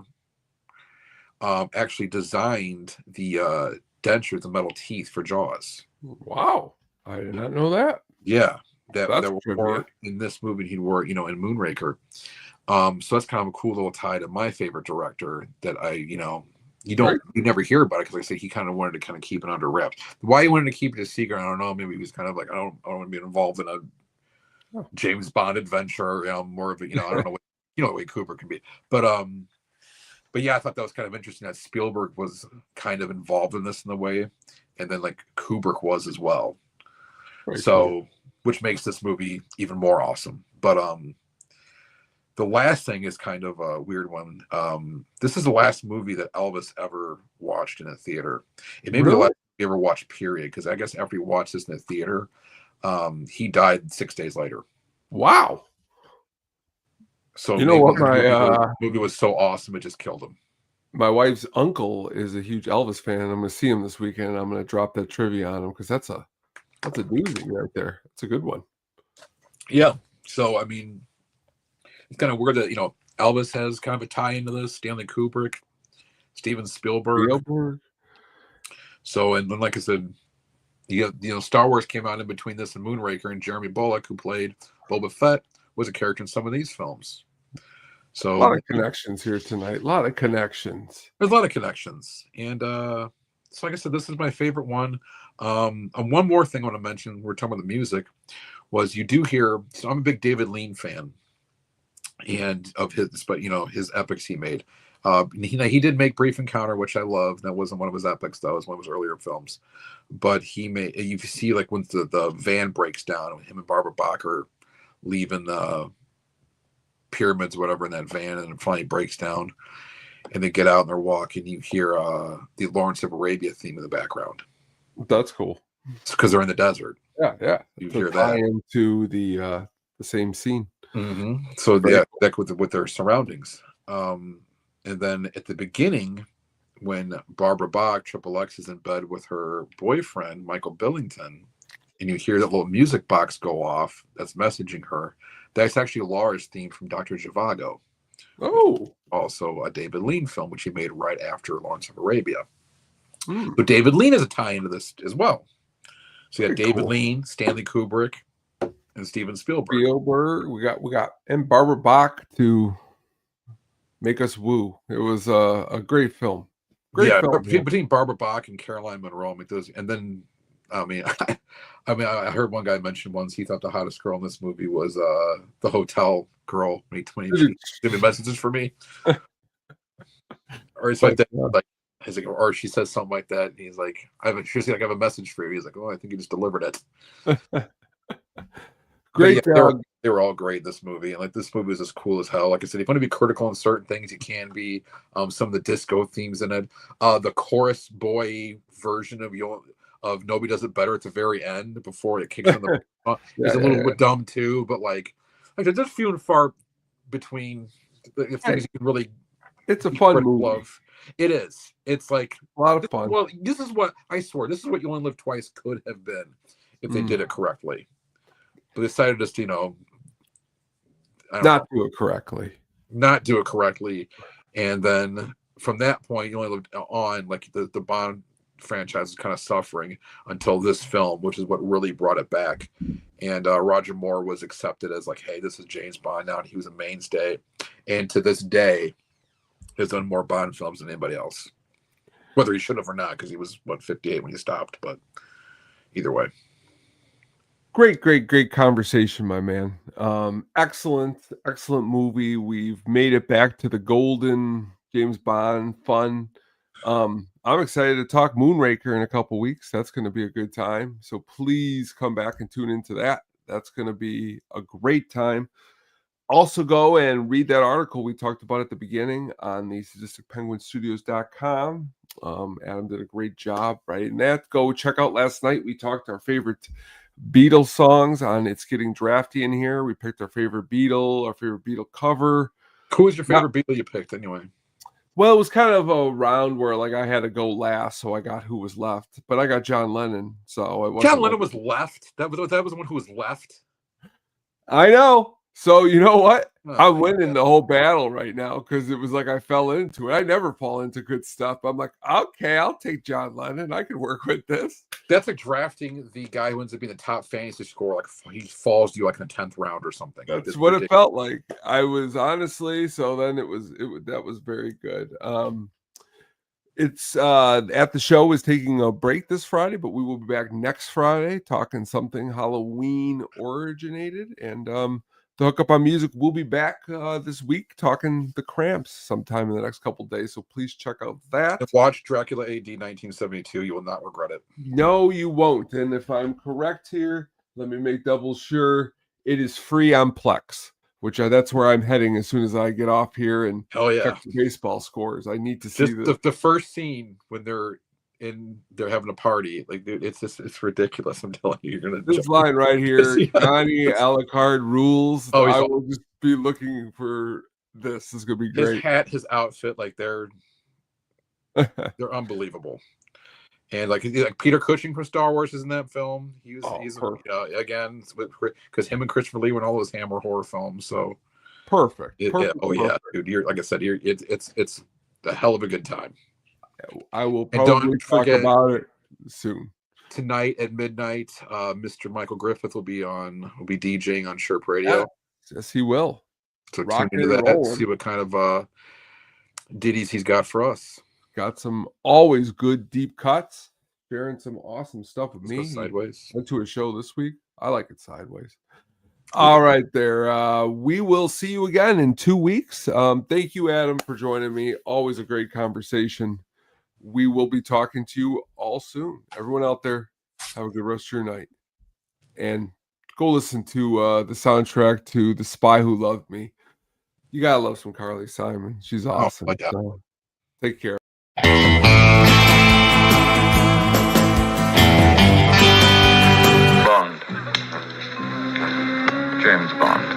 actually designed the dentures, the metal teeth for Jaws. Wow, I did not know that. Yeah, that That's will work in this movie. He'd work, in Moonraker. So that's kind of a cool little tie to my favorite director that you never hear about it because like I say he kind of wanted to kind of keep it under wraps. Why he wanted to keep it a secret, I don't know. Maybe he was kind of like I don't want to be involved in a James Bond adventure. More of a I don't know what the way Cooper can be, but yeah, I thought that was kind of interesting that Spielberg was kind of involved in this in the way, and then like Kubrick was as well. Very So, cool. which makes this movie even more awesome. But the last thing is kind of a weird one. This is the last movie that Elvis ever watched in a theater. It may be the last movie he ever watched, period, because I guess after he watched this in the theater, he died 6 days later. Wow. So You know maybe what? the movie was so awesome it just killed him. My wife's uncle is a huge Elvis fan. I'm going to see him this weekend. And I'm going to drop that trivia on him because that's a doozy right there. It's a good one. Yeah. So I mean, it's kind of weird that Elvis has kind of a tie into this. Stanley Kubrick, Steven Spielberg. So and then like I said, Star Wars came out in between this and Moonraker, and Jeremy Bullock, who played Boba Fett, was a character in some of these films. So a lot of connections here tonight. A lot of connections. There's a lot of connections, and So like I said, this is my favorite one. And one more thing I want to mention, we're talking about the music, was you do hear, so I'm a big David Lean fan and of his, but his epics he made. He did make Brief Encounter, which I love. That wasn't one of his epics, though. It was one of his earlier films. But he made, you see, like when the van breaks down, when him and Barbara Bach are leaving the pyramids, or whatever, in that van, and it finally breaks down, and they get out and they're walking. You hear the Lawrence of Arabia theme in the background. That's cool. It's because they're in the desert. Yeah. You to hear tie that into the same scene. So Very yeah, that with their surroundings. And then at the beginning, when Barbara Bach, Triple X, is in bed with her boyfriend Michael Billington, and you hear that little music box go off that's messaging her, that's actually Laura's theme from Dr. Zhivago. Oh, Also a David Lean film, which he made right after Lawrence of Arabia. But David Lean is a tie into this as well. So you got David Lean, Stanley Kubrick, and Steven Spielberg. We got and Barbara Bach to make us woo. It was a great film. Film, between Barbara Bach and Caroline Munro, and then I heard one guy mention once he thought the hottest girl in this movie was the hotel girl when she gave me messages for me, or it's like that, or she says something like that, and he's like, I have a message for you. He's like, oh, I think you just delivered it. Great. Yeah, they were all great in this movie, and like this movie is as cool as hell. Like I said, if you want to be critical on certain things, you can be. Some of the disco themes in it, the chorus boy version of Nobody Does It Better at the very end before it kicks in the is a little bit dumb too, but like there's just few and far between the things you can really. It's a fun movie. Love. It is. It's like a lot of fun. Well, this is what I swear. This is what You Only Live Twice could have been if they did it correctly. But they decided just not do it correctly, and then from that point you only lived on, like the Bond franchise is kind of suffering until this film, which is what really brought it back. And Roger Moore was accepted as like, hey, this is James Bond now, and he was a mainstay, and to this day has done more Bond films than anybody else, whether he should have or not, because he was 58 when he stopped, but either way. Great conversation, my man. Excellent movie. We've made it back to the golden James Bond fun. I'm excited to talk Moonraker in a couple weeks. That's going to be a good time. So please come back and tune into that. That's going to be a great time. Also go and read that article we talked about at the beginning on the SadisticPenguinStudios.com. Adam did a great job writing that. Go check out last night. We talked our favorite Beatles songs on It's Getting Drafty in here. We picked our favorite Beatle cover. Who was your favorite Beatle you picked anyway? Well, it was kind of a round where like I had to go last, so I got who was left. But I got John Lennon, so it wasn't. John Lennon was left. That was the one who was left. I know. So you know what? I'm winning the whole battle right now because it was like I fell into it. I never fall into good stuff. I'm like, okay, I'll take John Lennon. I can work with this. That's like drafting the guy who ends up being the top fantasy scorer. Like he falls to you like in the 10th round or something. That's what it felt like. I was honestly. So then that was very good. It's at the show is taking a break this Friday, but we will be back next Friday talking something Halloween originated. And to hook up on music, we'll be back this week talking The Cramps sometime in the next couple days. So please check out that. Watch Dracula AD 1972. You will not regret it. No, you won't. And if I'm correct here, let me make double sure. It is free on Plex, which that's where I'm heading as soon as I get off here and check the baseball scores. I need to see the first scene when they're having a party. Like, dude, it's ridiculous. I'm telling you, you're gonna this line right here. Johnny a la carte rules. I will just be looking for this. This is gonna be great. His hat, his outfit, like they're unbelievable. And like Peter Cushing from Star Wars is in that film. He's again because him and Christopher Lee were in all those Hammer horror films. So perfect. Yeah, dude. You're like I said, it's a hell of a good time. I will probably talk about it soon. Tonight at midnight, Mr. Michael Griffith will be DJing on Chirp Radio. Yes, he will. So tune into that, see what kind of ditties he's got for us. got some always good deep cuts, sharing some awesome stuff with Let's go me. He sideways. went to a show this week. I like it sideways. All right, there. We will see you again in 2 weeks. Thank you, Adam, for joining me. Always a great conversation. We will be talking to you all soon. Everyone out there, have a good rest of your night. And go listen to the soundtrack to The Spy Who Loved Me. You gotta love some Carly Simon. She's awesome. Oh, yeah. So take care. Bond. James Bond.